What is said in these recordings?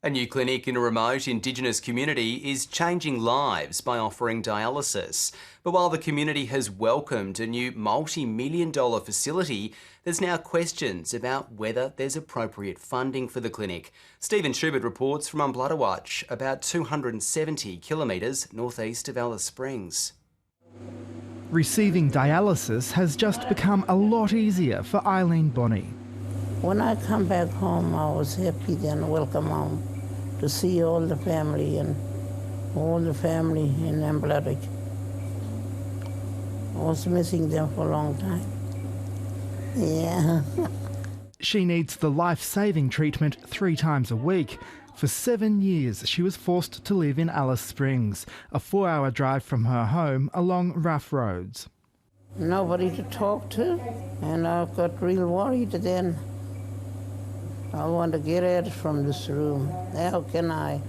A new clinic in a remote Indigenous community is changing lives by offering dialysis. But while the community has welcomed a new multi-million-dollar facility, there's now questions about whether there's appropriate funding for the clinic. Stephen Schubert reports from Umbladawatch, about 270 kilometres northeast of Alice Springs. Receiving dialysis has just become a lot easier for Eileen Bonney. When I come back home, I was happy then, welcome home, to see all the family in Umbladawatch. I was missing them for a long time. Yeah. She needs the life-saving treatment 3 times a week. For 7 years, she was forced to live in Alice Springs, a 4-hour drive from her home along rough roads. Nobody to talk to, and I got real worried then. I want to get out from this room. How can I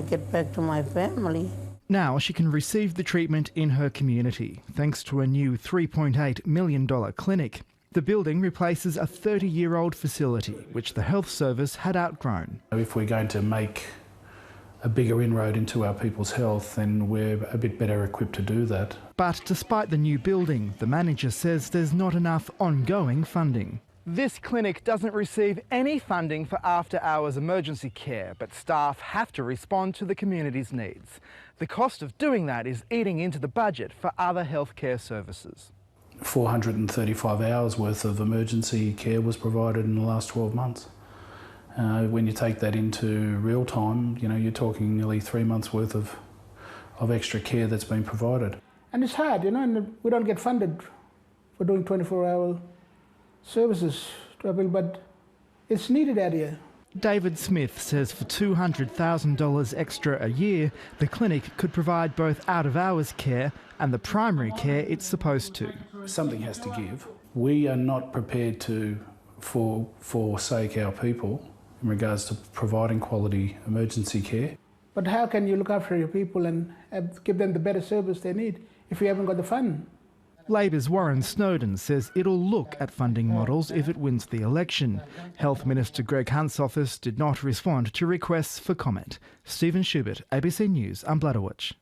get back to my family? Now she can receive the treatment in her community, thanks to a new $3.8 million clinic. The building replaces a 30-year-old facility, which the health service had outgrown. If we're going to make a bigger inroad into our people's health, then we're a bit better equipped to do that. But despite the new building, the manager says there's not enough ongoing funding. This clinic doesn't receive any funding for after-hours emergency care, but staff have to respond to the community's needs. The cost of doing that is eating into the budget for other healthcare services. 435 hours worth of emergency care was provided in the last 12 months. When you take that into real time, you're talking nearly 3 months worth of extra care that's been provided. And it's hard, and we don't get funded for doing 24-hour services, but it's needed out here. David Smith says for $200,000 extra a year, the clinic could provide both out-of-hours care and the primary care it's supposed to. Something has to give. We are not prepared to forsake our people in regards to providing quality emergency care. But how can you look after your people and give them the better service they need if you haven't got the fund? Labor's Warren Snowden says it'll look at funding models if it wins the election. Health Minister Greg Hunt's office did not respond to requests for comment. Stephen Schubert, ABC News, Umbladawatch.